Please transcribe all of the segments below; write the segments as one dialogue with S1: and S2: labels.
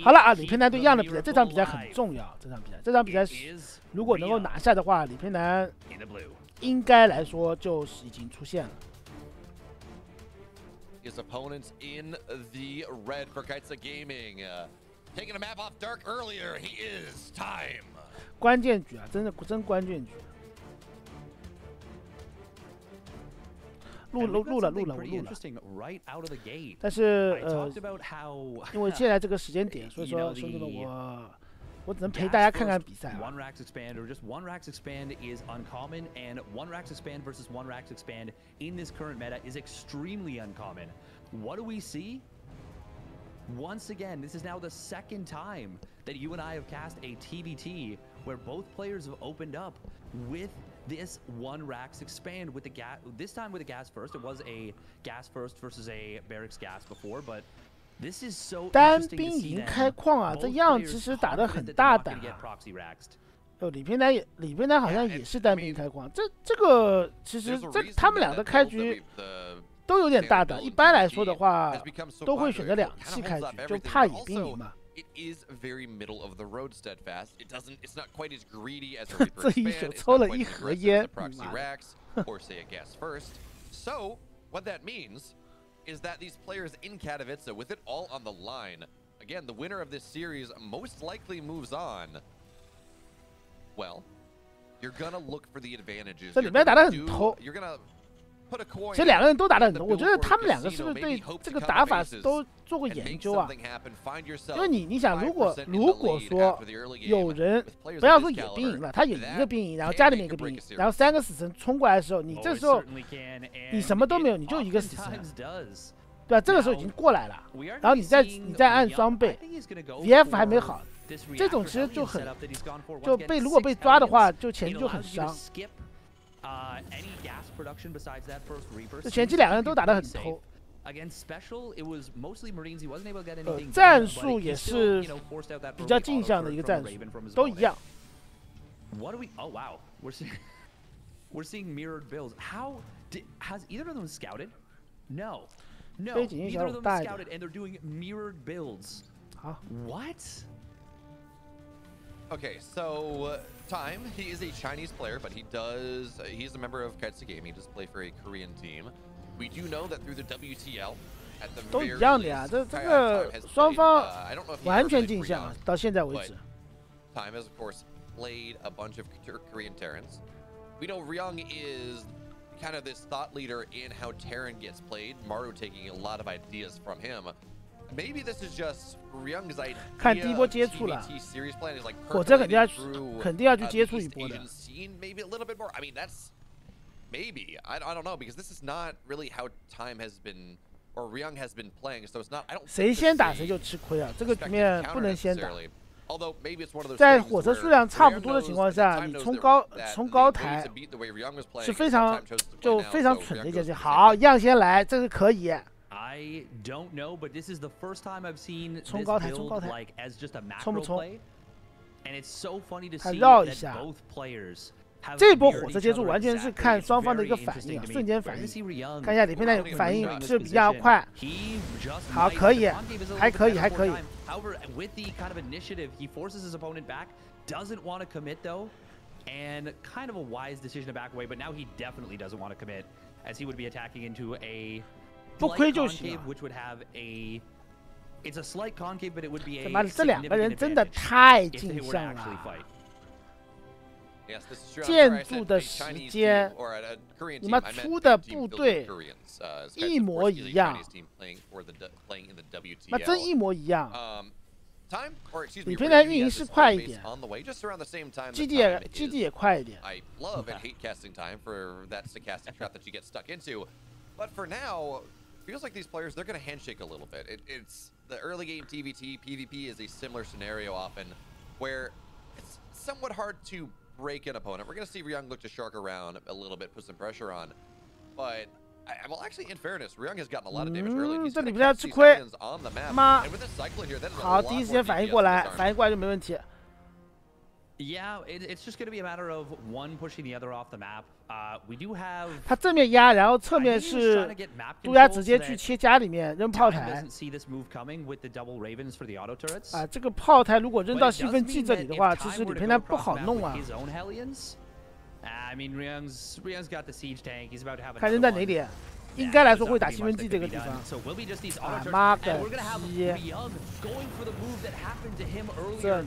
S1: 好了啊，李培南对样的比赛，这场比赛很重要。这场比赛如果能够拿下的话，李培南应该来说就是已经出线了。
S2: His opponents in the red for Kaitsa Gaming, taking a map off Dark earlier. He is time.
S1: 关键局啊，真关键局。录了，我录了。但是因为现在这个时间点，所以说兄弟们我只能陪大家看看比赛。
S3: One Rax Expand or just One Rax Expand is uncommon, and One Rax Expand versus One Rax Expand in this current meta is extremely uncommon. What do we see? Once again, this is now the second time that you and I have cast a TVT where both players have opened up with this One Rax Expand with the gas. This time with a gas first. It was a gas first versus a barracks gas before, but.
S1: 单兵营开矿啊，这样其实打得很大胆啊。李培南好像也是单兵开矿，这个其实他们两个开局都有点大胆。一般来说的话，都会选择2气开局，就怕野兵营嘛。这一手抽了1盒烟，is
S2: that these players in Katowice, with it all on the line, again, the winner of this series most likely moves on. Well, you're gonna look for the advantages.
S1: 这里面打得很偷。
S2: You're gonna put a coin.
S1: 其实2个人都打得很偷，我觉得他们2个是不是对这个打法都做过研究啊？因为你想，如果说有人不要说野兵营了，他有1个兵营，然后家里面1个兵营，然后3个死神冲过来的时候，你这时候你什么都没有，你就1个死神，对吧？这个时候已经过来了，然后你再按双倍 ，VF 还没好，这种其实就很如果被抓的话，就前期就很伤。 这前期2个人都打得很偷，战术也是比较镜像的一个战术，都一样。
S3: We're seeing mirrored builds. Has either of them scouted? No.
S1: 背景音小我大一点。
S3: And they're doing mirrored builds.
S1: 好。
S3: What?
S2: Okay, so Time, he is a Chinese player, but he's a member of Kaitsa Gaming. He does play for a Korean team. We do know that through the WTL, at the
S1: 都一样的呀，这个双方完全镜像啊，到现在为止。
S2: Time has of course played a bunch of Korean Terrans. We know Ryung is kind of this thought leader in how Terran gets played. Maru taking a lot of ideas from him. Maybe this is just Ryung's idea.
S1: 看第一波接触了，
S2: series plan is like
S1: 火车肯定要去接触一波的。
S2: Maybe a little bit more. I mean, that's maybe. I don't know because this is not really how Time has been or Ryung has been playing. So it's not. I don't.
S1: 谁先打谁就吃亏啊！这个局面不能先打。在火车数量差不多的情况下，你冲高台是非常蠢的一件事。好，样先来，这个可以。
S3: I don't know, but this is the first time I've seen this build like as just a macro play, and it's so funny to see that both players.
S1: 这波火车接触完全是看双方的一个反应，瞬间反应。看一下李培南反应是比较快，好，可以，还可以。
S3: However, with the kind of initiative, he forces his opponent back. Doesn't want to commit though, and kind of a wise decision to back away. But now he definitely doesn't want to commit, as he would be attacking into a.
S1: 不亏就行。
S3: It's a slight concave, but it would be a.
S1: 他妈的，这2个人真的太镜像了。建筑的时间，你妈出的部队一模一样，那真一模一样。李培南运营是快一点，基地也快一点。
S2: Feels like these players, they're going to handshake a little bit. It's the early game TVT, PvP is a similar scenario often where it's somewhat hard to break an opponent. We're going to see Ryung look to shark around a little bit, put some pressure on. But, well, actually, in fairness, Ryung has gotten a lot of damage early. He's got 60 seconds on the map. And with a cycler here, that is a lot more damage.
S1: 好，第一时间反应过来就没问题。
S3: Yeah, it's just going to be a matter of one pushing the other off the map. We do have
S1: 他正面压，然后侧面是渡鸦直接去切家里面扔炮台。啊，这个炮台如果扔到兴奋剂这里的话，其实李培南不好弄啊。看扔在哪点？应该来说会打兴奋剂这个地方。啊妈个鸡！这。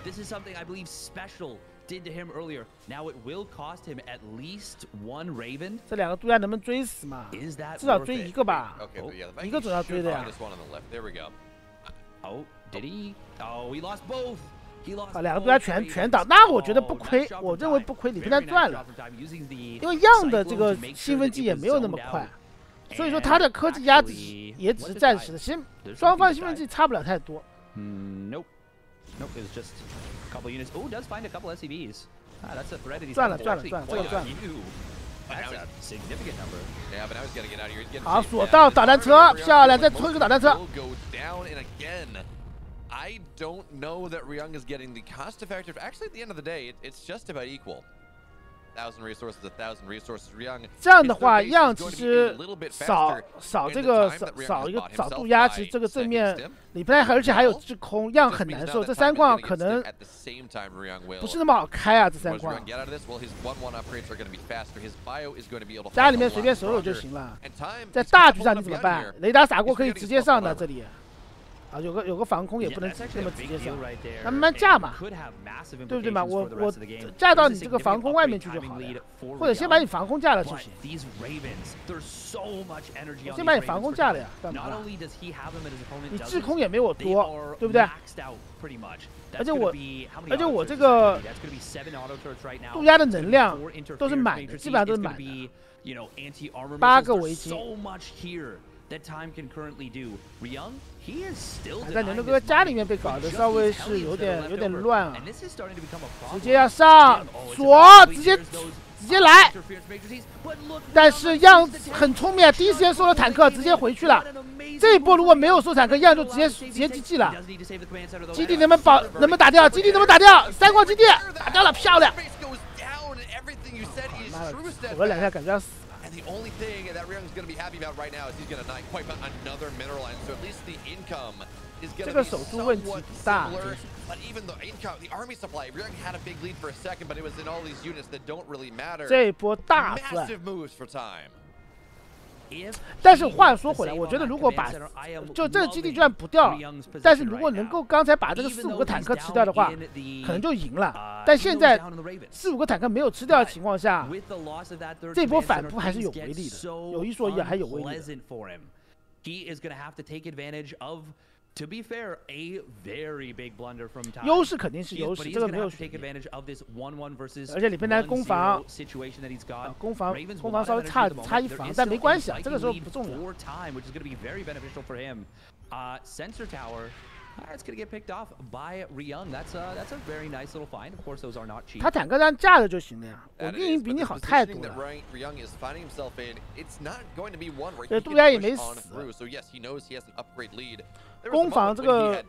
S3: This is something I believe special did to him earlier. Now it will cost him at least one Raven.
S1: 这两个渡鸦能不能追死嘛？至少追一个吧，一个总要追的呀。
S3: Oh, did he? Oh, he lost both.
S1: 把两个渡鸦全倒，那我觉得不亏，我认为不亏，李培南赚了，因为样的这个兴奋剂也没有那么快，所以说他的科技压制也只是暂时的，其实双方兴奋剂差不了太多。
S3: Nope. Nope, it was just a couple units. Oh, does find a couple SCVs. That's a threat that he's
S1: 赚了，这个赚。
S3: That's a significant number.
S2: Yeah, but now he's getting it out of here. He's getting
S1: 好，锁到导弹车，漂亮，再拖一个导弹车。
S2: I don't know that Ryung is getting the cost-effective. Actually, at the end of the day, it's just about equal. 1,000 resources, 1,000 resources. Ryung
S1: 这样的话，样其实少这个少一个少渡鸦，其实这个正面李培南而且还有制空，样很难受。这三矿可能不是那么好开啊，这三矿。家里面随便守守就行了。在大局上你怎么办？雷达撒过可以直接上的这里。 啊，有个防空也不能这么直接上，那慢慢架嘛，对不对嘛？我架到你这个防空外面去就好了，或者先把你防空架了就行。我先把你防空架了呀，干嘛了？你制空也没我多，对不对？而且我这个渡鸦的能量都是满的，基本上都是满的，8个围巾。 在牛牛哥家里面被搞得稍微是有点乱啊，直接要上锁，直接来，但是样很聪明啊，第一时间收了坦克，直接回去了。这一波如果没有收坦克，样就直接 GG 了。基地能不能打掉？基地能不能打掉？三矿基地打掉了，漂亮！妈的，躲了2下，感觉要死。
S2: And the only thing that Ryung's going to be happy about right now is he's going to not quite another mineral line, so at least the income is going to be somewhat similar. But even the income, the army supply, Ryung had a big lead for a second, but it was in all these units that don't really matter.
S1: 这一波大赚
S2: Massive moves for time.
S1: 但是话说回来，我觉得如果把就这个基地居然不掉，但是如果能够刚才把这个4、5个坦克吃掉的话，可能就赢了。但现在4、5个坦克没有吃掉的情况下，这波反扑还是有威力的，有一说一还有威力的。
S3: To be fair, a very big blunder from Time.
S1: 优势肯定是优势，这个没有悬念。而且李培南攻防稍微差一防，但没关系啊，这个时候不重要。
S3: Sensor tower. It's gonna get picked off by Ryung. That's a very nice little find. Of course, those are not cheap.
S1: 他坦克站架着就行了呀，我运营比你好太多了。对，渡鸦也没死。攻防这个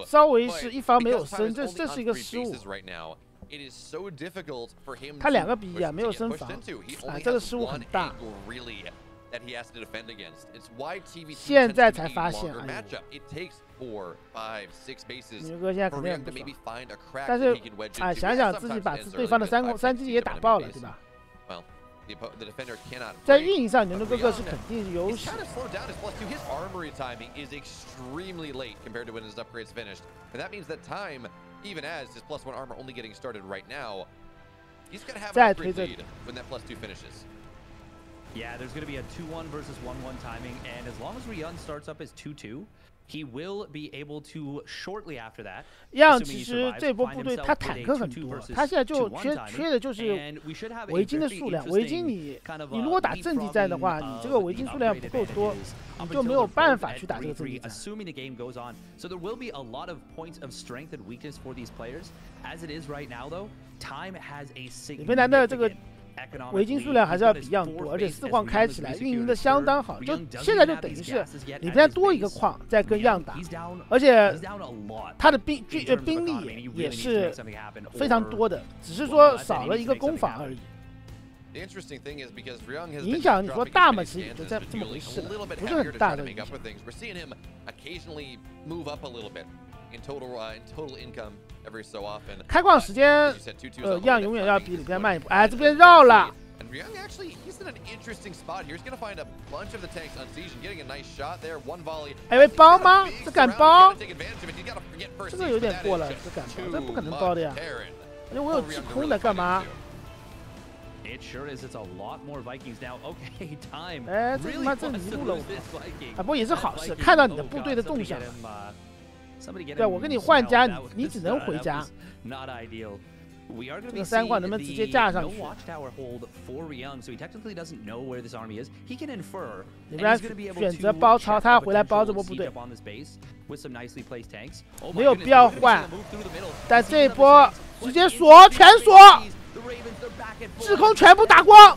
S1: 稍微是一方没有升，这是一个失误。他2个比1啊，没有升防，啊，这个失误很大。 现在才发现，哎呦，牛哥现在肯定很不爽，但是哎，想想自己把对方的3基地也打爆了，对吧？在运营上，牛牛哥哥是肯定是优势。再推这里。
S3: Yeah, there's going to be a 2-1 versus 1-1 timing, and as long as Ryung starts up as 2-2, he will be able to shortly after that.
S1: 样其实这波部队他坦克很多，他现在就缺的就是围巾的数量。围巾你如果打阵地战的话，你这个围巾数量不够多，你就没有办法去打这个阵地战。
S3: Assuming the game goes on, so there will be a lot of points of strength and weakness for these players. As it is right now, though, Time has a significant
S1: 围巾数量还是要比样多，而且4矿开起来运营的相当好，就现在就等于是里边多一个矿在跟样打，而且他的兵力也是非常多的，只是说少了一个攻防而已。影响你说大嘛，其实也就这么回事了，不是很大的影响。开矿时间，样永远要比里边慢一步。哎，这边绕了。
S2: Ryung actually, he's in an interesting spot here. He's gonna find a bunch of the tanks on siege and getting a nice shot there. One volley.
S1: 还会包吗？这敢包？这个有点过了，这敢包？这不可能包的呀！因为我有制空的，干嘛？
S3: It sure is. It's a lot more Vikings now. Okay, time.
S1: 哎，这他妈这迷路了我！啊，不过也是好事，看到你的部队的动向了。对，我跟你换家，你只能回家。这个3矿能不能直接架上去？你不然选择包抄，他要回来包这波部队，没有必要换。但这一波直接锁，全锁，制空全部打光。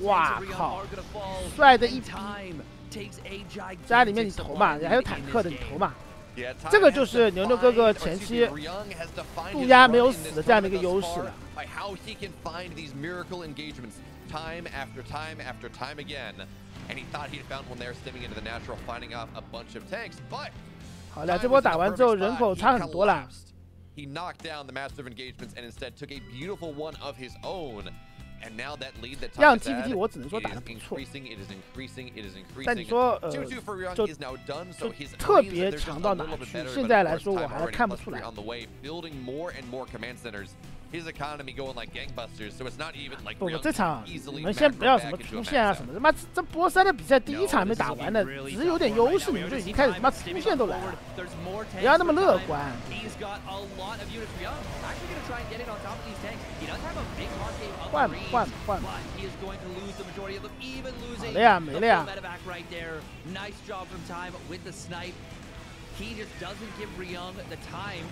S1: 哇靠，帅的一批！家里面你投嘛，还有坦克的你投嘛。 这个就是牛牛哥哥前期渡鸦没有死的这样的一个优势了。好了，这波打完之后人口差很多了。让 TVT 我只能说打得不错，但你说就特别强到哪去？现在来说我还看不出来。不，这场你们先不要什么出线啊什么，他妈这波3的比赛第1场还没打完呢，只是有点优势，你们就已经开始他妈出线都来了，不要那么乐观。 换。好了呀，没了呀。He just doesn't give Ryung the time.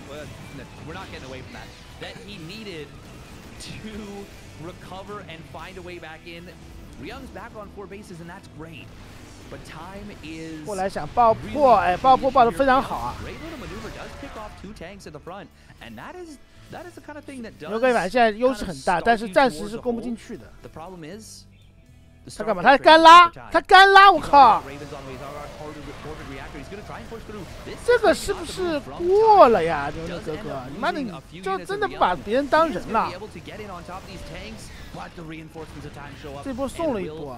S1: We're not getting away from that. That he needed to recover and find a way back in. Ryung's back on 4 bases, and that's great. But time is. 过来想爆破，哎，爆破爆得非常好啊。牛哥反现在优势很大，但是暂时是攻不进去的。他干嘛？他干拉，他干拉！我靠！这个是不是过了呀，牛牛哥哥？你妈的，你就真的把别人当人了？这波送了一波。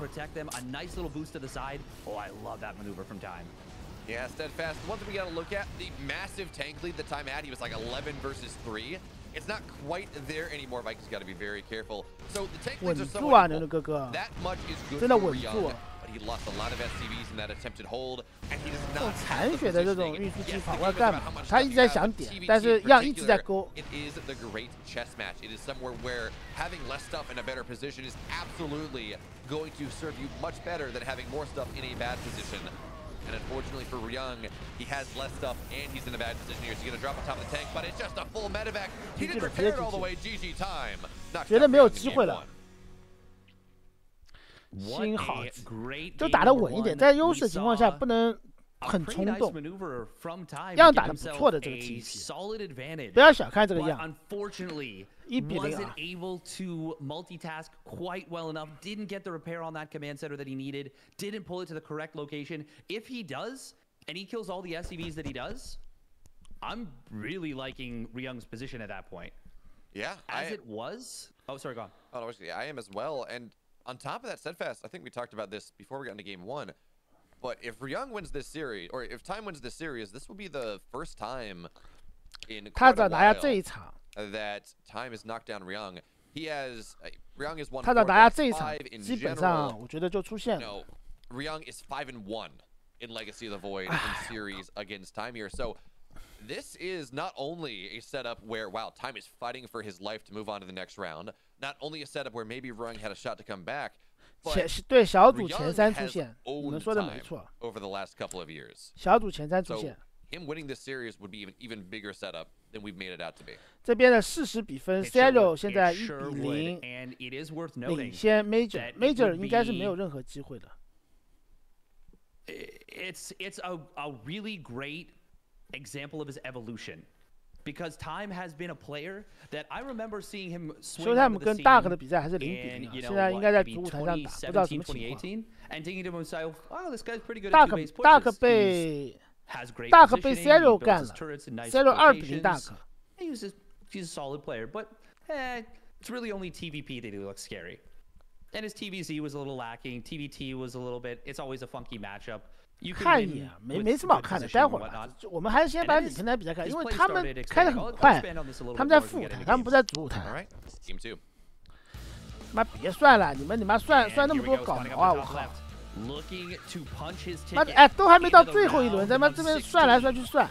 S2: Yeah, Steadfast. One thing we got to look at, the massive tank lead that Time had, he was like 11 versus 3. It's not quite there anymore. Vikings got to be very careful. So the tank leads are somewhat that much is good for Ryung, but he lost a lot of SCVs in that attempted hold, and he does not.
S1: 残血的这种运输机跑过来干嘛？他一直在想点，但是样一直在勾。
S2: It is the great chess match. It is somewhere where having less stuff in a better position is absolutely going to serve you much better than having more stuff in a bad position. And unfortunately for Ryung, he has less stuff and he's in a bad position here. So he's going to drop on top of the tank, but it's just a full medevac. He didn't repair it all the way. GG time.
S1: 觉得没有机会了。心好，就打得稳一点，在优势情况下不能很冲动。样打得不错的这个 TVT， 不要小看这个样。1比0啊。
S3: able to multitask quite well enough. Didn't get the repair on that command center that he needed. Didn't pull it to the correct location. If he does, and he kills all the SCVs that he does, I'm really liking Ryung's position at that point.
S2: Yeah,
S3: as it was. Oh, sorry, go on.
S2: Oh, no, I am as well. And on top of that, Steadfast, I think we talked about this before we got into game 1. But if Ryung wins this series, or if Time wins this series, this will be the first time in quite a while that Time has knocked down Ryung. He has Ryung is 1-4-5 in general. No, Ryung is 5-1 in Legacy of the Void in series against Time here. So this is not only a setup where Time is fighting for his life to move on to the next round. Not only a setup where maybe Ryung had a shot to come back.
S1: 对小组前3出线，你们说的没错。
S2: Over the last couple of years.
S1: 小组前3出线。
S2: him winning this series would be even bigger setup than we've made it out to be.
S1: 这边的事实比分 ，Zero 现在1-0领先 Major 应该是没有任何机会的。
S3: It's a really great example of his evolution. Because Time has been a player that I remember seeing him swing onto the
S1: 跟
S3: scene
S1: Dark 的比赛还是0-0
S3: in,
S1: 现在应该在主舞台上打，不知道什么情况。
S3: and thinking to himself, oh, this guy's pretty good at two-base pushes.
S1: Dark 被 Zero 干了 ，Zero 2-0 Dark。
S3: He's a solid player, but it's really only TVP that he looks scary. And his TVZ was a little lacking. TVT was a little bit. It's always a funky matchup.
S1: 看一眼没什么好看的，待会儿我们还是先把李平台比赛看，因为他们开得很快，他们在副舞台，他们不在主舞台。妈别算了，你妈算那么多搞毛啊！我靠！妈哎，都还没到最后一轮，咱们这边算来算去算。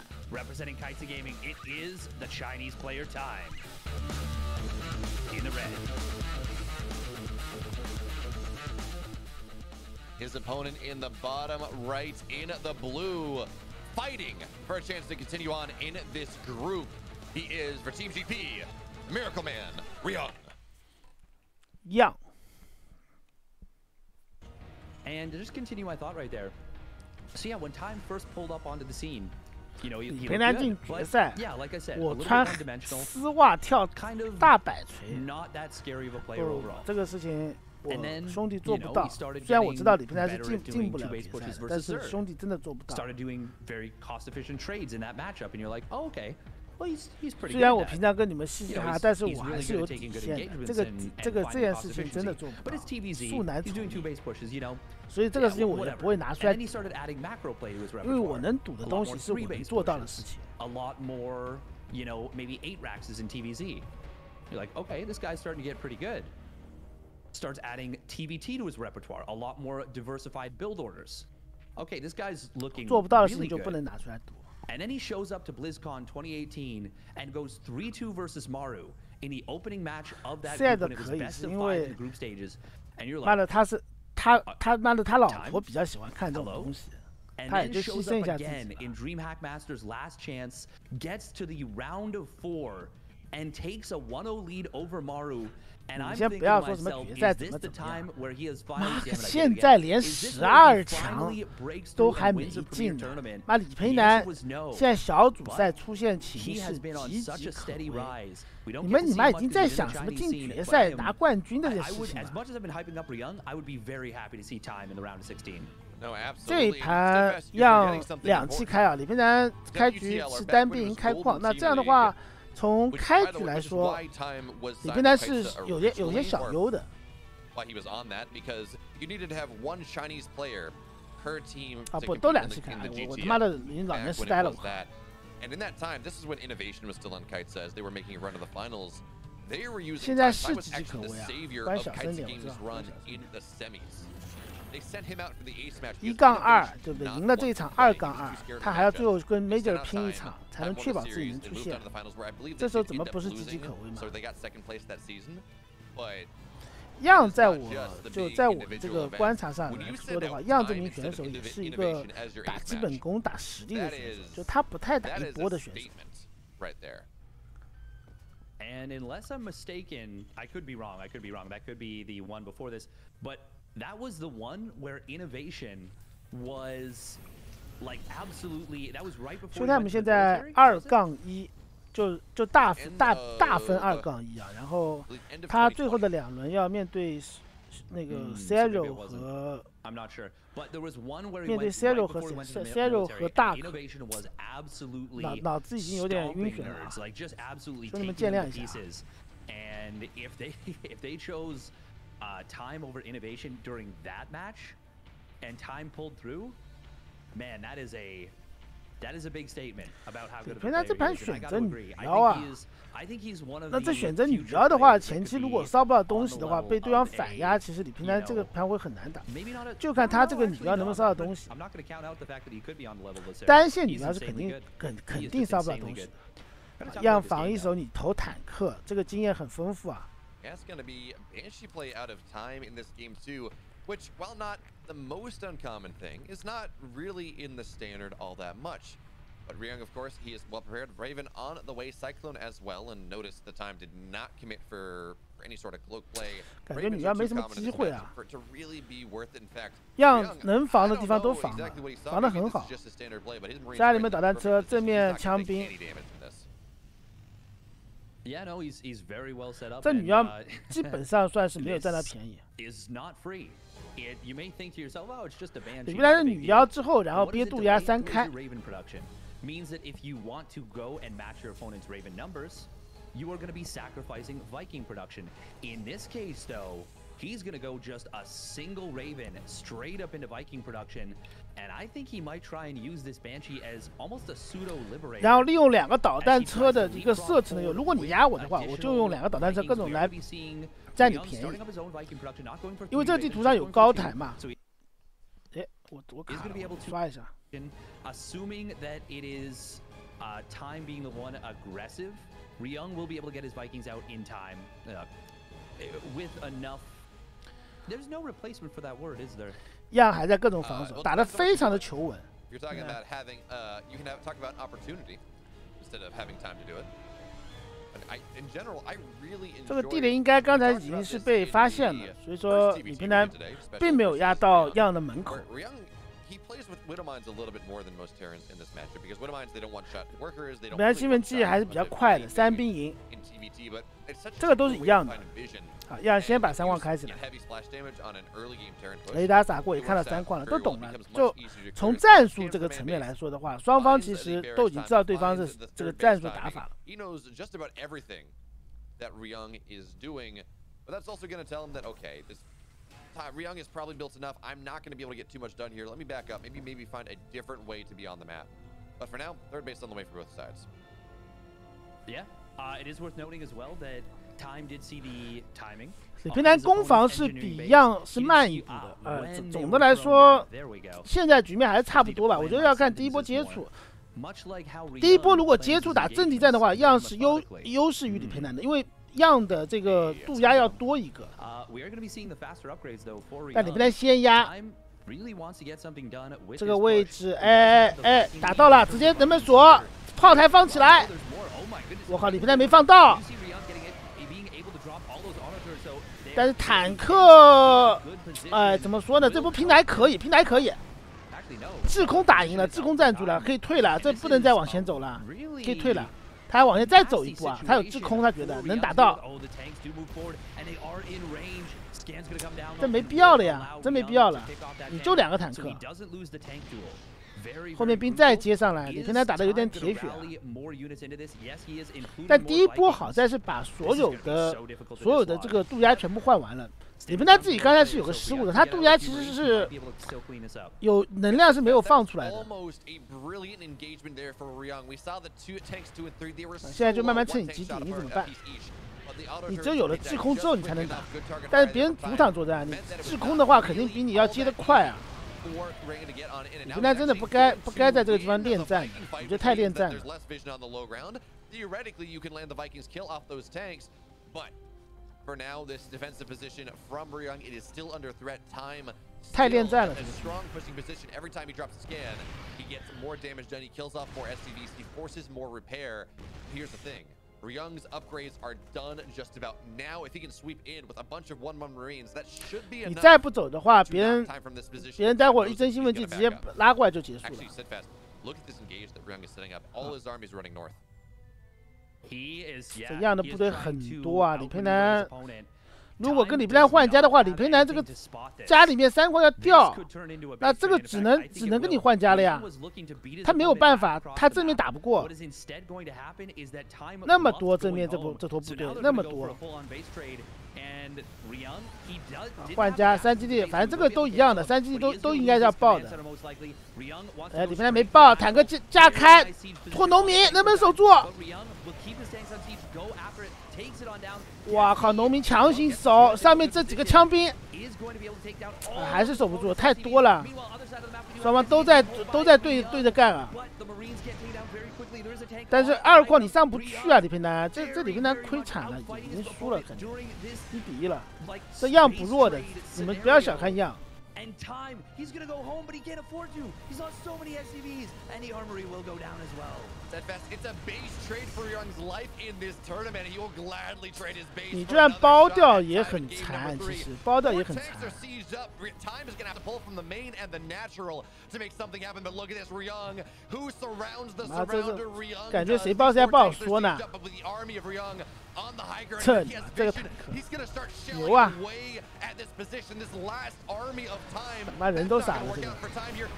S2: His opponent in the bottom right in the blue, fighting for a chance to continue on in this group. He is, for Team GP, Miracle Man, Ryung.
S1: Young.
S3: And to just continue my thought right there. So yeah, when Time first pulled up onto the scene, you know, he looked good, but yeah, like I said, a little bit one-dimensional,
S1: 丝袜跳
S3: kind of
S1: 大摆锤
S3: not that scary of a player overall.
S1: 这个事情。 我兄弟做不到，虽然我知道李平台是进不了比赛，但是兄弟真的做不到。
S3: Started doing very cost-efficient trades in that matchup, and you're like, oh, okay, well he's pretty good.
S1: 虽然我平常跟你们嘻嘻哈哈，但是我还是有底线的。这件事情真的做不到，速难从逆。所以这个事情我也不会拿出来，因为我能赌的东西是我能做到的事情。
S3: A lot more, you know, maybe 8 racks in TVZ. You're like, okay, this guy's starting to get pretty good. Starts adding TVT to his repertoire, a lot more diversified build orders. Okay, this guy's looking really good. And then he shows up to BlizzCon 2018 and goes 3-2 versus Maru in the opening match of that group when it was best of 5 in the group stages. And you're like,
S1: 妈的，他老婆比较喜欢看这种东西，
S3: and then shows up again in DreamHack Masters last chance, gets to the round of 4 and takes a 1-0 lead over Maru. And I'm thinking to myself, is this the time where he has finally
S1: 现在连12强都还没进呢。妈，李培南现在小组赛出现情势岌岌可危。你妈已经在想什么进决赛拿冠军的这事情了。这一盘让2期开啊，李培南开局是单兵营开矿，那这样的话。 从开局来说，李平台是有些小优的。啊不，都2期开，我他妈的已经老年痴呆了。现在是岌岌可危啊！关小声点，我知道。1-2，对不对？赢了这一场2-2，他还要最后跟 Major 拼一场，才能确保自己能出线。这时候怎么不是岌岌可危嘛？Young 在我的这个观察上来说的话，Young这名选手也是一个打基本功、打实力的选手，就他不太打一波的选手。
S3: And unless I'm mistaken, I could be wrong. That could be the one before this, but. That was the one where innovation was like absolutely. That was right before.
S1: 兄弟们现在2-1，就大分2-1啊，然后他最后的2轮要面对那个 Zero 和
S3: I'm not sure, but there was one where
S1: 面对 Zero 和 Dark， 脑子已经有点晕眩了，兄弟们见谅一下。
S3: And if they chose. Time over innovation during that match, and Time pulled through. Man, that is a big statement about how good of a player he is. I gotta agree. I think he's one of the.
S1: 那这选择女妖的话，前期如果烧不到东西的话，被对方反压，其实李平南这个盘会很难打。就看他这个女妖能不能烧到东西。单线女妖是肯定烧不到东西的。让防一手你投坦克，这个经验很丰富啊。
S2: That's going to be Banshee play out of time in this game too, which, while not the most uncommon thing, is not really in the standard all that much. But Ryung, of course, he is well prepared. Raven on the way, Cyclone as well, and notice the time did not commit for any sort of cloak play.
S1: 感觉女妖没什么机会啊。
S2: To really be worth it. In fact,
S1: 让能防的地方都防了，防得很好。家里面导弹车，正面枪兵。
S3: Yeah, no, he's very well set up.
S1: 这女妖基本上算是没有占到便宜。
S3: Is not free. You may think to yourself, oh, it's just a banshee.
S1: 原来是女妖之后，然后憋渡鸦3开。
S3: Means that if you want to go and match your opponent's Raven numbers, you are going to be sacrificing Viking production. In this case, though, he's going to go just a single Raven straight up into Viking production, and I think he might try and use this Banshee as almost a pseudo liberator.
S1: 然后利用2个导弹车的一个射程呢，如果你压我的话，我就用2个导弹车各种来占你便宜，因为这个地图上有高台嘛。哎，我卡了，我刷一下。
S3: Assuming that it is time being the one aggressive, Ryung will be able to get his Vikings out in time with enough. There's no replacement for that word, is there?
S1: 样还在各种防守，打得非常的求稳。
S2: You're talking about having, you can talk about opportunity instead of having time to do it. In general, I really enjoy.
S1: 这个地雷应该刚才已经是被发现了，所以说李平南并没有压到样的门口。
S2: He plays with Widowmines a little bit more than most Terrans in this matchup because Widowmines they don't want shot workers, they don't.
S1: 本来兴奋剂还是比较快的，3兵营，这个都是一样的。好，样先把3矿开起来。雷达撒过也看到3矿了，都懂了。就从战术这个层面来说的话，双方其实都已经知道对方是这个战术打法了。
S2: He knows just about everything that Ryung is doing, but that's also going to tell him that okay, this. Ryung is probably built enough. I'm not going to be able to get too much done here. Let me back up. Maybe find a different way to be on the map. But for now, third base on the way for both sides.
S3: Yeah, it is worth noting as well that time did see the timing.
S1: 李平南攻防是比样是慢一步的，总的来说，现在局面还是差不多吧。我觉得要看第一波接触。第一波如果接触打阵地战的话，样是优势于李平南的，因为样的这个渡鸦要多一个。但李平南先压。这个位置，哎，打到了，直接人门锁，炮台放起来。我靠，李平南没放到。但是坦克，怎么说呢？这波平台可以，制空打赢了，制空站住了，可以退了，这不能再往前走了，可以退了。他还往前再走一步啊！他有制空，他觉得能打到，这没必要了呀，真没必要了。你就2个坦克，后面兵再接上来，李平南打的有点铁血啊。但第一波好在是把所有的这个渡鸦全部换完了。李平南自己刚才是有个失误的，他渡鸦其实是有能量是没有放出来的。现在就慢慢趁你基地，你怎么办？你只有有了制空之后你才能打，但是别人主场作战，你制空的话肯定比你要接得快啊。李平南真的不该在这个地方恋战，我觉得太恋战了。
S2: For now, this defensive position from Ryung, it is still under threat. Time
S1: still
S2: a strong pushing position. Every time he drops a scan, he gets more damage done. He kills off more SCVs. He forces more repair. Here's the thing. Ryung's upgrades are done just about now. If he can sweep in with a bunch of 1-1 Marines, that should be enough.
S1: 你再不走的话，别人待会儿一针兴奋剂直接拉过来就结束了。
S2: Actually, sit fast. Look at this engage that Ryung is setting up. All his armies running north.
S1: 这样的部队很多啊，李平南如果跟李平南换家的话，李平南这个家里面3矿要掉，那这个只能跟你换家了呀。他没有办法，他正面打不过，那么多正面这坨部队那么多。换家3基地，反正这个都一样的，3基地都应该要爆的。李平南没爆，坦克加开，拖农民能不能守住？哇靠！农民强行守，上面这几个枪兵，还是守不住，太多了。双方都在对着干啊。但是2矿你上不去啊，李平南，这李平南亏惨了，已经输了，感觉1比1了。这样不弱的，你们不要小看样。
S3: And time, he's gonna go home, but he can't afford to. He's lost so many SCVs, and the armory will go down as well.
S2: It's a base trade for Ryung's life in this tournament. He will gladly trade his base.
S1: 你居然包掉也很残，其实包掉也很残。
S2: Time is gonna have to pull from the main and the natural to make something happen. But look at this, Ryung, who surrounds the surrounder. Ryung
S1: 感觉谁包谁还不好说呢。这个坦克牛啊！妈人都傻了，这个。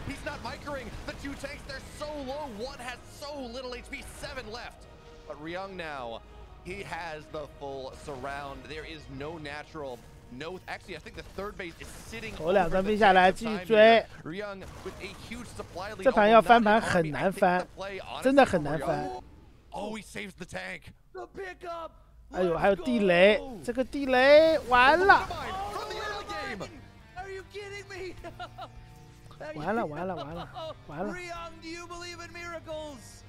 S2: He's not microing. The two tanks, they're so low. One has so little HP, 7 left. But Ryung now, he has the full surround. There is no natural. No, actually, I think the third base is sitting.
S1: 头2张飞下来，继续追。
S2: Ryung with a huge supply lead.
S1: 这盘要翻盘很难翻，真的很难翻。
S2: Oh, he saves the tank.
S3: The pickup.
S1: 哎呦，还有地雷，这个地雷完了。
S3: Are you kidding me?
S1: 完了完了完了完了
S3: Ryung, do you believe in miracles?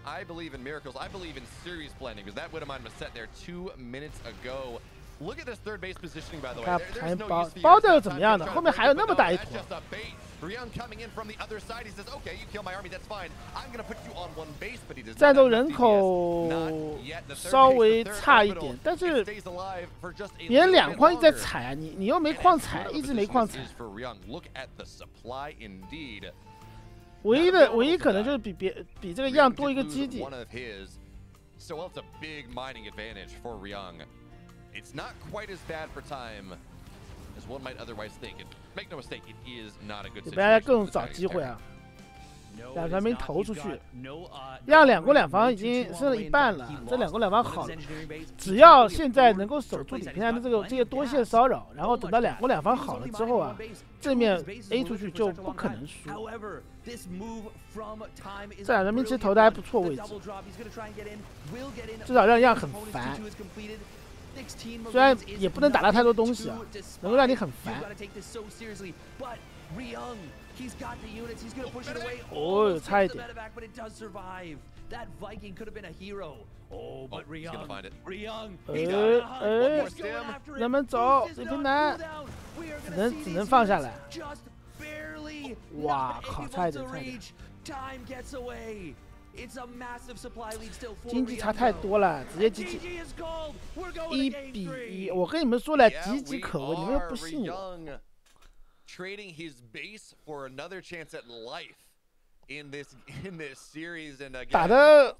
S2: I believe in miracles. I believe in serious blending because that Widowmine was set there 2 minutes ago. Look at this third base positioning, by the way. There's no use
S1: 包掉又怎么样呢？后面还有那么大一坨。
S2: Ryung coming in from the other side. He says, "Okay, you kill my army. That's fine. I'm gonna put you on one base." But he does not.
S1: 战斗人口稍微差一点，但是连2矿一直在踩啊，你又没矿踩，一直没矿踩。唯一可能就是比这个样多一个基地。
S2: So it's a big mining advantage for Ryung. It's not quite as bad for time as one might otherwise think. And make no mistake, it is not a good situation.
S1: 比大家更找机会啊！2传兵投出去，让2攻2防已经剩了一半了。这2攻2防好了，只要现在能够守住李平安的这些多线骚扰，然后等到2攻2防好了之后啊，正面 A 出去就不可能输。这2传兵其实投的还不错位置，至少让很烦。虽然也不能打到太多东西啊，能够让你很烦。哦，差一点。能不能走？李平南只能放下来。哇靠，差一点，差一点。经济差太多了，直接GG1比1。我跟你们说了，岌岌可危，你们又不信我。
S2: Trading his base for another chance at life in this series and
S1: 打的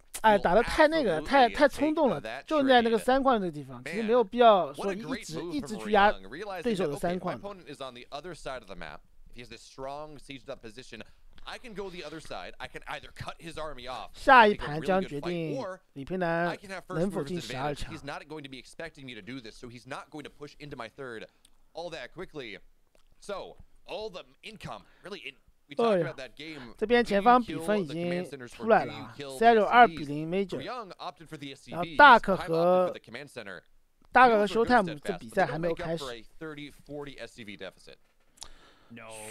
S1: 太那个，太冲动了，就在那个3矿这个地方，其实没有必要说一直去压对手的3矿。
S2: I can go the other side. I can either cut his army off.
S1: 下一盘将决定李平南能否进12强。
S2: He's not going to be expecting me to do this, so he's not going to push into my third all that quickly. So all the income, really, we talked about that game.
S1: 这边前方比分已经出来了啊 ，Zero 2比0 Major。然后大可和 Showtime 这比赛还没有开始。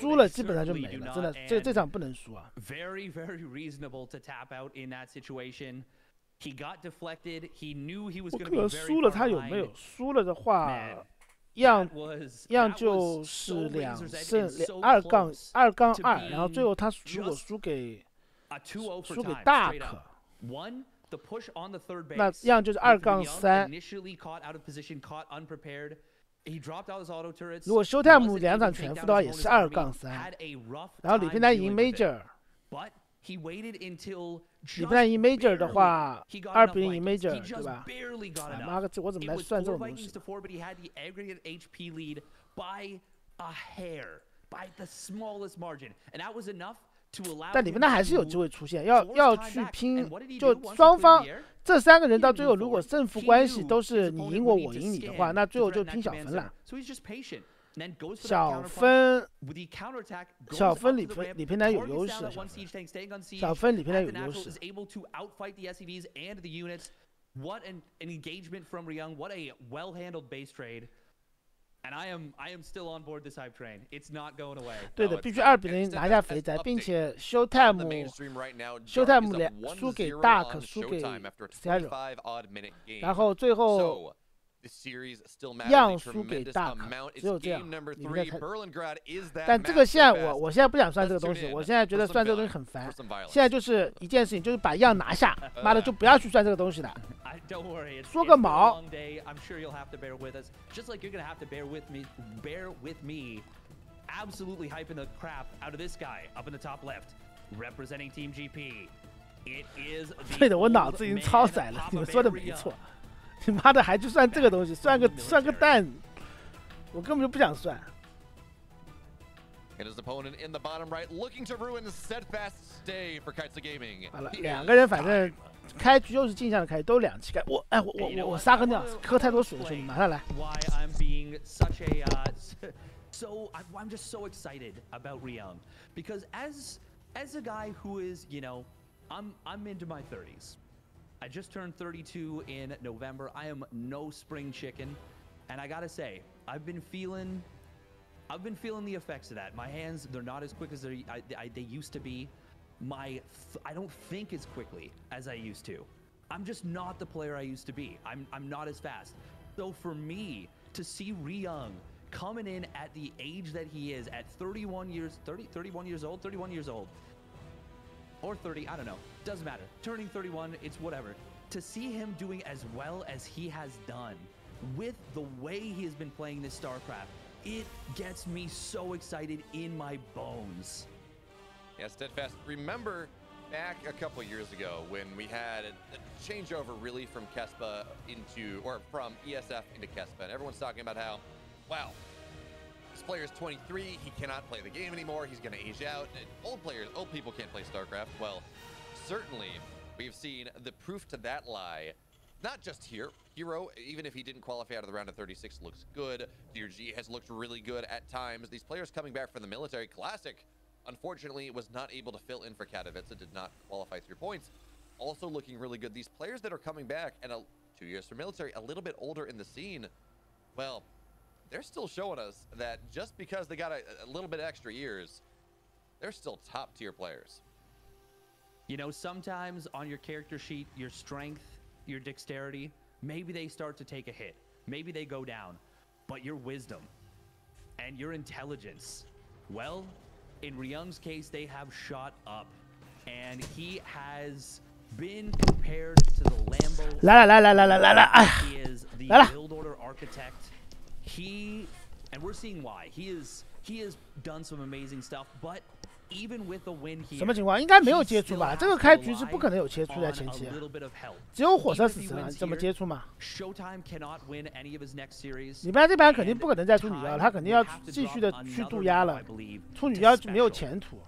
S1: 输了基本上就没了，真的，这场不能输啊。
S3: Very, very reasonable to tap out in that situation. He got deflected. He knew he was going to be very far behind.
S1: 输了他有没有？输了的话，样就是2胜2-2，然后最后他如果输给大可，那样就是2-3。如果Showtime2场全负的话，也是2-3。然后李平南赢 Major， 李平南赢 Major 的话，2比0赢 Major， 对吧？哎妈个，我怎么来算这种东西？但李平南还是有机会出现，要去拼，就双方这3个人到最后，如果胜负关系都是你赢我，我赢你的话，那最后就拼小分了。小分李平南有优势，小分李平南有优势。
S3: What an engagement from Ryung! What a well-handled base trade. And I am still on board this hype train. It's not going away.
S1: 对的，必须2比0拿下肥宅，并且 Showtime 输给大可，输给 Zero， 然后最后让输给大卡，只有这样。你们在看，但这个现在我现在不想算这个东西，我现在觉得算这个东西很烦。现在就是一件事情，就是把样拿下，妈的就不要去算这个东西了。说个毛！
S3: Absolutely hyping the crap out of this guy up in the top left, representing Team GP. It is
S1: 对的，我脑子已经超载了，你们说的没错。你妈的还去算这个东西，算个蛋，我根本就不想算。
S2: And his opponent in the bottom right, looking to ruin the steadfast stay for Kaitsa Gaming.
S1: 好了，两个人反正开局又是镜像的开局，都2期开。我撒个尿，喝太多水了，兄弟，马上来。
S3: Why I'm being such a So I'm just so excited about Ryung because as a guy who is, you know, I'm into my 30s. I just turned 32 in November. I am no spring chicken, and I gotta say, I've been feeling the effects of that. My hands, they're not as quick as they used to be. I don't think as quickly as I used to. I'm just not the player I used to be. I'm not as fast. So for me to see Ryung coming in at the age that he is at 31 years old, or 30, I don't know, doesn't matter. Turning 31, it's whatever. To see him doing as well as he has done with the way he has been playing this StarCraft, it gets me so excited in my bones.
S2: Yeah, Steadfast, remember back a couple years ago when we had a changeover really from Kespa from ESF into Kespa, and everyone's talking about how, wow, this player is 23, he cannot play the game anymore, he's going to age out, and old people can't play StarCraft. Well, certainly we've seen the proof to that lie. Not just here. Hero, even if he didn't qualify out of the round of 36, looks good. DRG has looked really good at times. These players coming back from the military classic, unfortunately, was not able to fill in for Katowice, did not qualify 3 points. Also looking really good. These players that are coming back and 2 years for military, a little bit older in the scene, well, they're still showing us that just because they got a little bit extra years, they're still top tier players.
S3: You know, sometimes on your character sheet, your strength, your dexterity, maybe they start to take a hit. Maybe they go down. But your wisdom and your intelligence, well, in Ryung's case, they have shot up. And he has been compared to the Lambo. He is the build order architect. And we're seeing why. He has done some amazing stuff, but even with the win here,
S1: 什么情况？应该没有接触吧？这个开局是不可能有接触在前期，只有火车死神啊，怎么接触嘛？你不然这盘肯定不可能再出女妖，他肯定要继续的去渡鸦了，出女妖没有前途。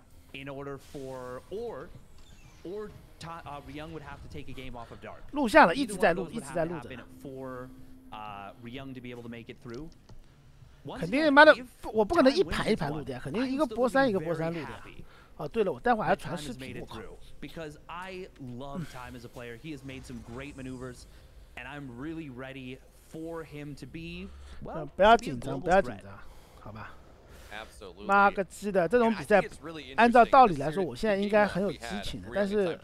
S1: 录像了，一直在录，一直在录着。肯定妈的，我不可能一盘一盘录的呀，肯定一个波3一个波3录的呀。哦，对了，我待会儿还要传视频，我靠。
S3: Because I love Time as a player. He has made some great maneuvers, and I'm really ready for him to be. Well,
S1: 不要紧张，不要紧张，好吧？妈个鸡的，这种比赛，按照道理来说，我现在应该很有激情的，但是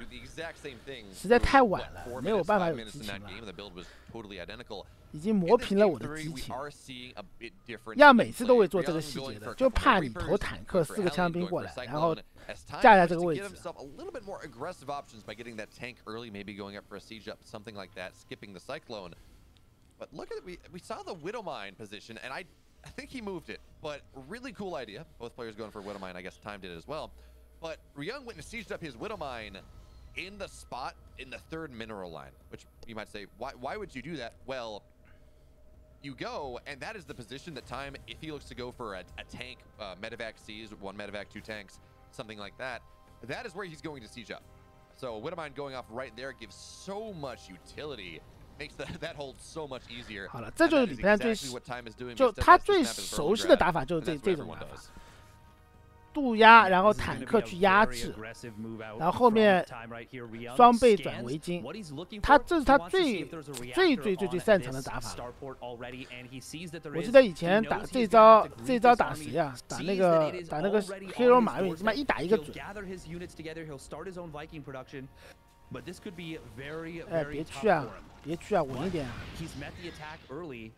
S1: 实在太晚了，没有办法有激情了。已经磨平了我的激情，要每次都会做这个细节的，就怕你投坦克4个枪兵过来，然后架在这个位置。
S2: But look at it, we saw the Widowmine position, and I think he moved it, but really cool idea. Both players going for Widowmine, I guess Time did it as well. But Ryung went and sieged up his Widowmine in the spot in the 3rd mineral line, which you might say, why would you do that? Well, you go, and that is the position that Time, if he looks to go for a tank, medevac Cs, 1 medevac, 2 tanks, something like that, that is where he's going to siege up. So Widowmine going off right there gives so much utility. Makes that hold so much easier.
S1: 好了，这就是李佩最就他最熟悉的打法就是这种打法，渡鸦，然后坦克去压制，然后后面双倍转围巾，这是他最擅长的打法。我记得以前打这招打谁啊？打那个 Hero 马运，他妈1打1个准。
S3: but this could be very,
S1: 哎，
S3: very
S1: 别
S3: tough
S1: 去啊
S3: for him.
S1: 别去啊，稳一点。
S3: He's met the attack early,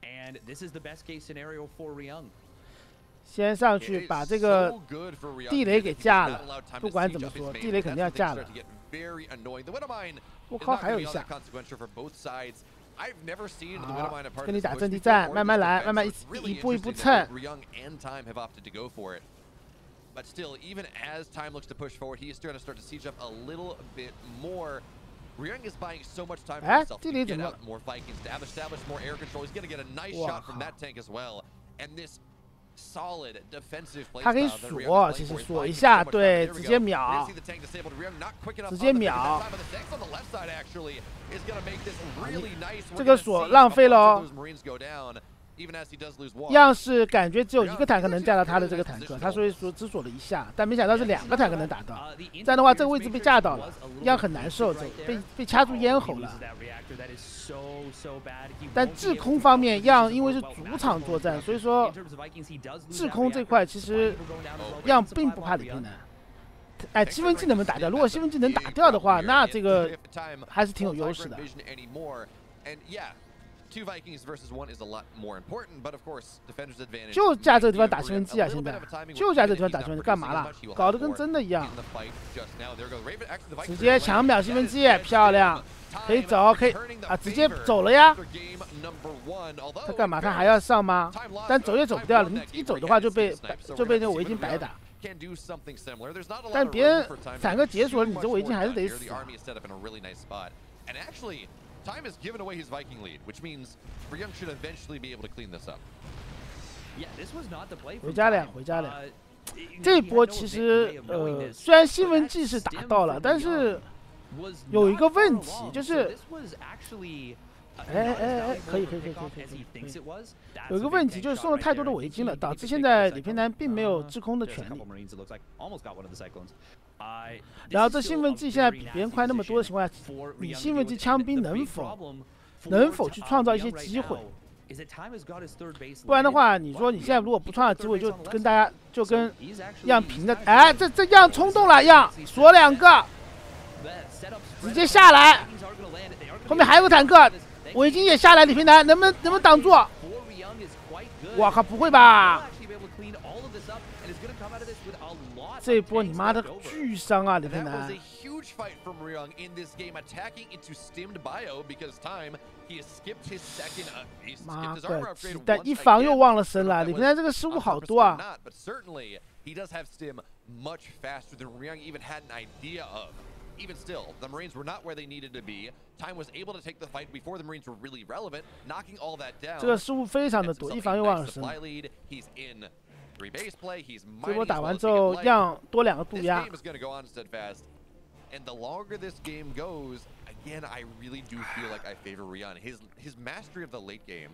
S3: and this is the best case scenario for Ryung.
S1: 先上去把这个地雷给架了，不管怎么说，地雷肯定要架了。我靠，还有一下。好，跟你打阵地战，慢慢来，慢慢一步一步蹭。
S2: But still, even as time looks to push forward, he is going to start to siege up a little bit more. Ryung is buying so much time for himself to get out more Vikings, to have established more air control. He's going to get a nice shot from that tank as well. And this solid defensive play
S1: 他可以锁，其实锁一下，对，直接秒，直接秒。这个锁浪费了哦。 样是感觉只有一个坦克能架到他的这个坦克，他所以说只锁了一下，但没想到是2个坦克能打到。这样的话，这个位置被架到了，样很难受，被掐住咽喉了。但制空方面，样因为是主场作战，所以说制空这块其实样并不怕李平南。哎，积分技能不能打掉？如果积分技能打掉的话，那这个还是挺有优势的。
S2: Two Vikings versus one is a lot more important, but of course, defender's advantage.
S1: 就架这个地方打兴奋剂啊！现在就架这个地方打兴奋剂，干嘛了？搞得跟真的一样。直接抢秒兴奋剂，漂亮，可以走，可以啊，直接走了呀。他干嘛？他还要上吗？但走也走不掉了，你一走的话就被那个围巾白打。但别人坦克解锁了，你这围巾还是得死。
S2: Time has given away his Viking lead, which means Ryung should eventually be able to clean this up.
S3: Yeah, this was not the play.
S1: 回家了，回家了。这一波其实虽然新闻技是打到了，但是有一个问题就是，可以。有一个问题就是送了太多的围巾了，导致现在李平南并没有制空的权利。 然后这兴奋剂现在比别人快那么多的情况下，你兴奋剂枪兵能否去创造一些机会？不然的话，你说你现在如果不创造机会，就跟样平的，哎，这样冲动了，样锁2个，直接下来，后面还有个坦克，围巾也下来，李平南能不能挡住？我靠，不会吧？ 这一波你妈的巨伤啊，李平南！妈个鸡蛋，一防又忘了升了，李平南这个失误好多啊！
S2: Even still, the Marines were not where they needed to be. Time was able to take the fight before the Marines were really relevant, knocking all that down.
S1: 这个失误非常的多，一防又忘了升。 这波打完之后，样多2个渡鸦。
S2: And the longer this game goes, again, I really do feel like I favor Ryung. His mastery of the late game.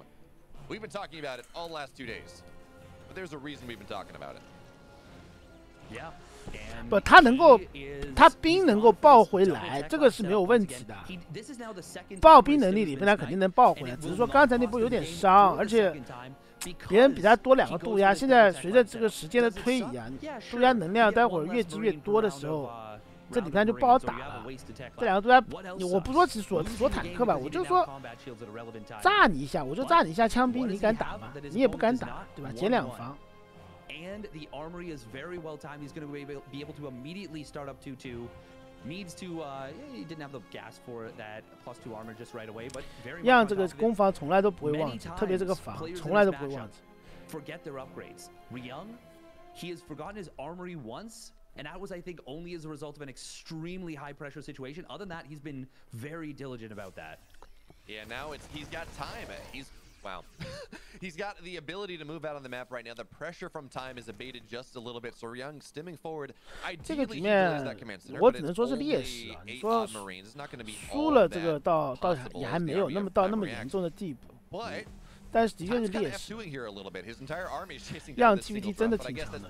S2: We've been talking about it all the last 2 days, but there's a reason we've been talking about it.
S3: Yeah.
S1: 不，他兵能够爆回来，这个是没有问题的。爆兵能力里边他肯定能爆回来，只是说刚才那波有点伤，而且别人比他多2个渡鸦。现在随着这个时间的推移啊，渡鸦能量待会儿越积越多的时候，这里边就不好打了。这2个渡鸦，我不说只锁坦克吧，我就说炸你一下，我就炸你一下枪兵，你敢打吗？你也不敢打，对吧？减2防。
S3: And the armory is very well timed. He's going to be able to immediately start up 2-2. Needs to, he didn't have the gas for that +2 armor just right away, but very.
S1: 样这个攻防从来都不会忘记，特别这个防从来都不会忘记。
S3: Forget their upgrades. Ryung, he has forgotten his armory once, and that was, I think, only as a result of an extremely high pressure situation. Other than that, he's been very diligent about that.
S2: Yeah, now he's got time. Wow. He's got the ability to move out on the map right now. The pressure from time is abated just a little bit. So Ryung stimming forward.
S1: 这个局面我只能说是劣势啊。你说输了这个倒也还没有到那么严重的地步。但是的确是劣势。让 TVT 真的挺强的。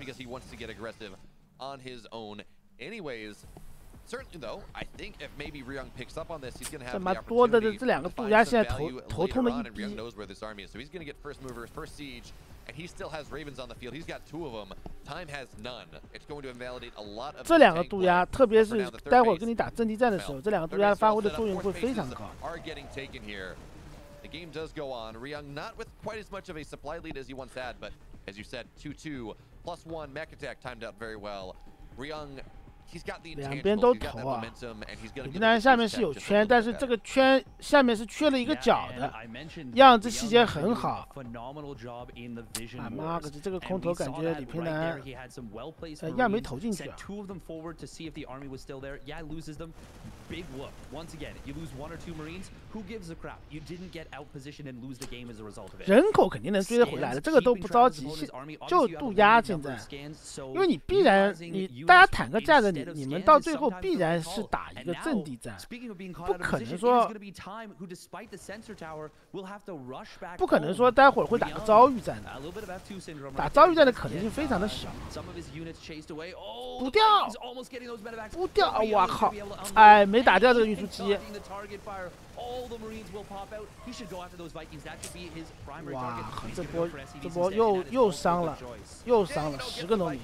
S2: Certainly, though, I think if maybe Ryung picks up on this, he's going to have
S1: 这么多的这2个渡鸦现在头痛的一逼。
S2: Ryung knows where this army is, so he's going to get first movers, first siege, and he still has Ravens on the field. He's got 2 of them. Time has none. It's going to invalidate a lot of.
S1: 这2个渡鸦，特别是待会儿跟你打阵地战的时候，这2个渡鸦发挥的作用会非常高。
S2: The game does go on. Ryung not with quite as much of a supply lead as he once had, but as you said, 2-2 +1 mech attack timed out very well. Ryung.
S1: 两边都投啊，李平南下面是有圈，但是这个圈下面是缺了一个角的，样子细节很好。啊妈个，这个空投感觉李平南样没投进去啊。
S3: Big whoop. Once again, you lose 1 or 2 Marines. Who gives a crap? You didn't get out positioned and lose the game as a result of it.
S1: 人口肯定能追得回来的，这个都不着急。就渡鸦现在，因为你必然大家坦克架着你们到最后必然是打一个阵地战，不可能说不可能说待会儿会打个遭遇战的，打遭遇战的可能性非常的小。不掉，不掉，我靠！哎，没打掉这个运输机。哇，这波又伤了，10个农民。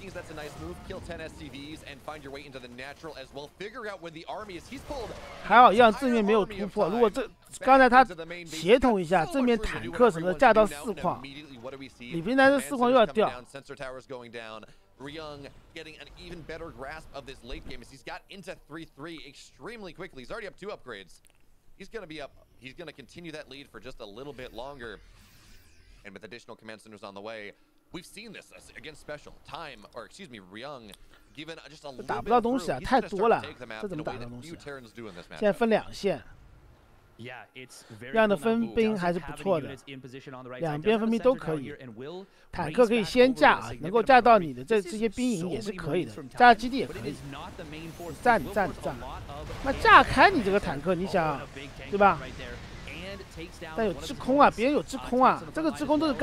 S1: 还好样正面没有突破，如果刚才他协同一下正面坦克什么的架到4矿，李平南这4矿又要掉。
S2: Ryung getting an even better grasp of this late game as he's got into 3-3 extremely quickly. He's already up 2 upgrades. He's going to be up. He's going to continue that lead for just a little bit longer. And with additional command centers on the way, we've seen this against special time, or excuse me, Ryung given just a little bit
S1: 打不到东西啊，太多了，这怎么打到东西？现在分2线。这样的分兵还是不错的，两边分兵都可以。坦克可以先架啊，能够架到你的这些兵营也是可以的，架基地也可以。站，那架开你这个坦克，你想，对吧？但有制空啊，别人有制空啊，这个制空都是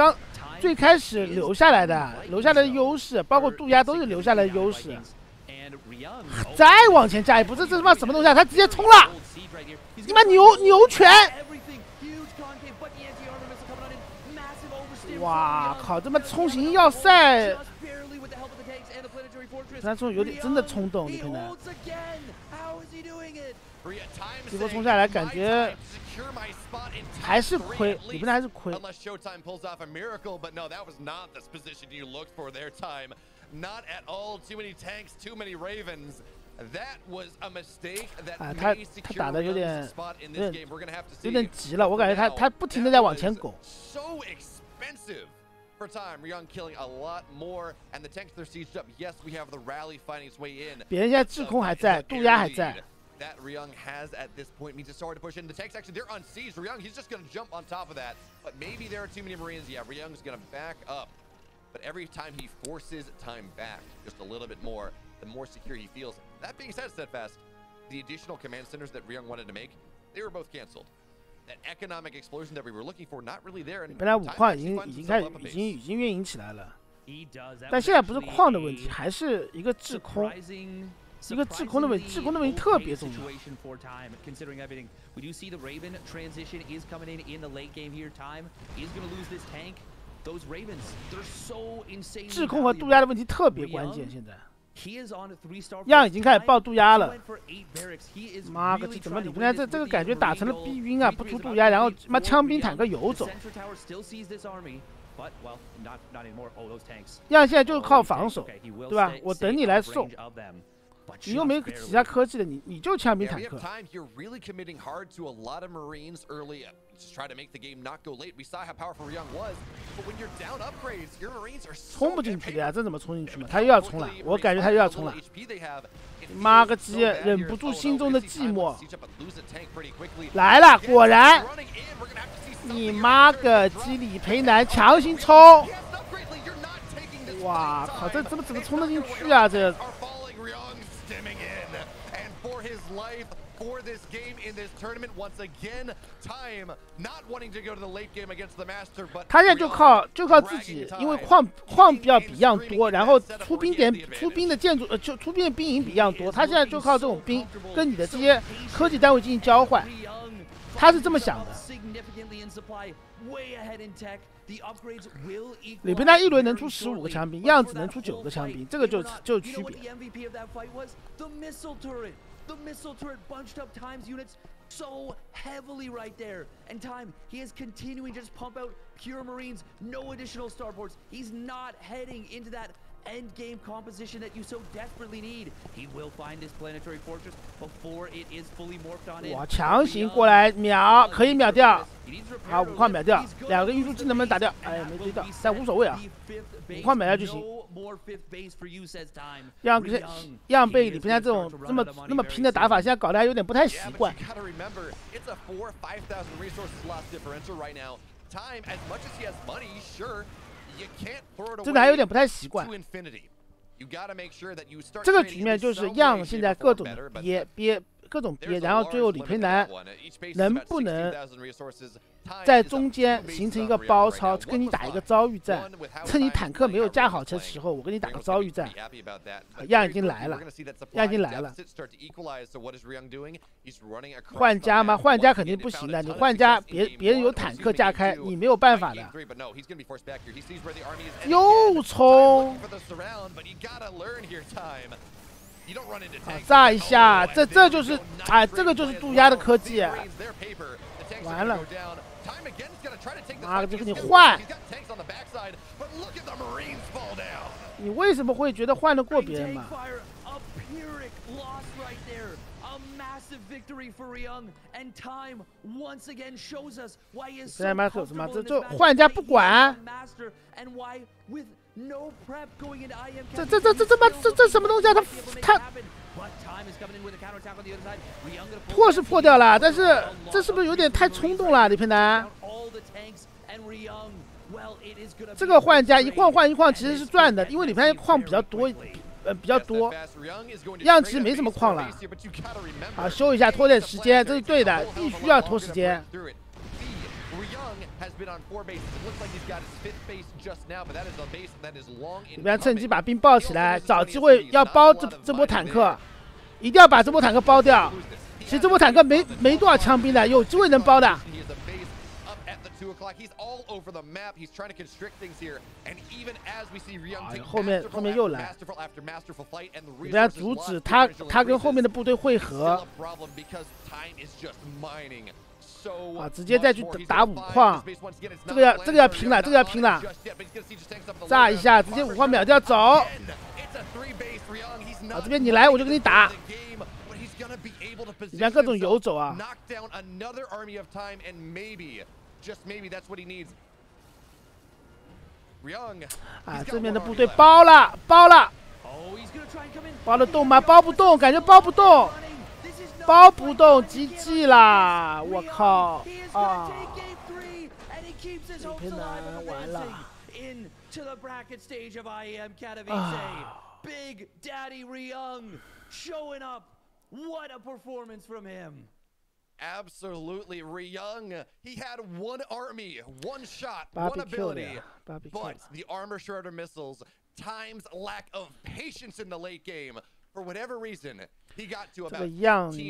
S1: 最开始留下来的优势，包括渡鸦都是留下来的优势。再往前架一步，这他妈什么东西啊？他直接冲了！你妈牛拳！哇靠！这妈冲行要塞，他冲有点真的冲动，你看看。这波冲下来，感觉还是亏，里边还是亏。Not at all. Too many tanks, too many Ravens. That was a mistake that may secure the spot in this game. We're gonna have to see. 有点急了，我感觉他不停的在往前拱。
S2: So expensive for time. Ryung killing a lot more, and the tanks they're sieged up. Yes, we have the rally finding its way in.
S1: 别人现在制空还在，渡鸦还在。
S2: That Ryung has at this point means it's hard to push in. The tanks actually they're on siege. Ryung he's just gonna jump on top of that, but maybe there are too many Marines. Yeah, Ryung's gonna back up. But every time he forces time back just a little bit more, the more secure he feels. That being said, Steadfast, the additional command centers that Ryung wanted to make, they were both canceled. That economic explosion that we were looking for, not really there.
S1: 本来5矿已经运营起来了，但现在不是矿的问题，还是一个制空。一个制空的问题，制空的问题特别重要。制空和渡鸦的问题特别关键，现在。样已经开始爆渡鸦了，妈个，这怎么里面这个感觉打成了逼晕啊！不出渡鸦，然后妈枪兵坦克游走。样现在就是靠防守，对吧？我等你来送。你又没其他科技的，你就枪兵坦克。冲不进去的呀，这怎么冲进去嘛？他又要冲了，我感觉他又要冲了。妈个鸡，忍不住心中的寂寞。来了，果然。你妈个鸡，李培南强行冲！哇靠，这怎么冲得进去啊？这。His life for this game in this tournament once again. Time not wanting to go to the late game against the master, but 他现在就靠自己，因为矿比样多，然后出兵的建筑就出兵的兵营比样多，他现在就靠这种兵跟你的这些科技单位进行交换。他是这么想的。里边他一轮能出15个枪兵，样子能出9个枪兵，这个就区别。
S3: The missile turret bunched up Time's units so heavily right there. And Time, he is continuing to just pump out pure Marines, no additional starports. He's not heading into that end game composition that you so desperately need. He will find his planetary fortress before it is fully morphed on in.
S1: 哇，强行过来秒，可以秒掉。好，5矿秒掉，2个运输机能不能打掉？哎，没追到，但无所谓啊，5矿秒掉就行。让被里边这种那么拼的打法，现在搞得还有点不太习惯。真的还有点不太习惯。这个局面就是让现在各种憋，然后最后李培南能不能在中间形成一个包抄，跟你打一个遭遇战，趁你坦克没有架好的时候，我跟你打个遭遇战。样已经来了，换家吗？换家肯定不行的，你换家别人有坦克架开，你没有办法的。又冲！炸一下，这就是这个就是渡鸦的科技。完了，就跟你换。你为什么会觉得换得过别人嘛？现在Master什么？这换家不管。这什么东西啊？他破是破掉了，但是这是不是有点太冲动了？李培南，这个换家一矿换一矿其实是赚的，因为李培南矿比较多，样其实没什么矿了。啊，修一下拖点时间，这是对的，必须要拖时间。里边趁机把兵抱起来，找机会要包这波坦克，一定要把这波坦克包掉。其实这波坦克没多少枪兵的，有机会能包的。后面又来，里边阻止他跟后面的部队汇合。直接再去打5矿，这个要拼了，炸一下，直接5矿秒掉走。这边你来我就跟你打，里边各种游走啊。这边的部队包了，包得动吗？包不动，感觉包不动。包不动 ，GG 啦！我靠啊！李培南完了。
S3: Big Daddy Ryung showing up. What a performance from him.
S2: Absolutely, Ryung. He had one army, one shot, one ability, but the armor shredder missiles, Time's lack of patience in the late game, for whatever reason, he got to about 14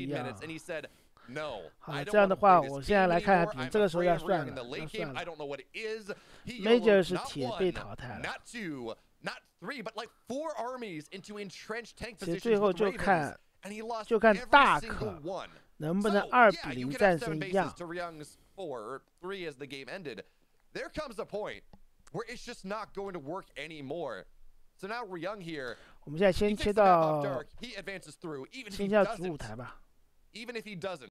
S2: minutes, and he said, "No, I don't want to play this anymore. I'm afraid in the late game. I don't know what it is." He yellowed not one, not two, not three, but like 4 armies into entrenched tank positions with Ravens, and he lost every single one.
S1: 能不能2比0战胜样
S2: to Ryung's 4 or 3 as the game ended. There comes a point where it's just not going to work anymore. So now Ryung here,
S1: 我们现在先切到
S2: he advances through, even if
S1: 先
S2: he
S1: 叫主舞
S2: doesn't.
S1: 台吧。
S2: Even if he doesn't,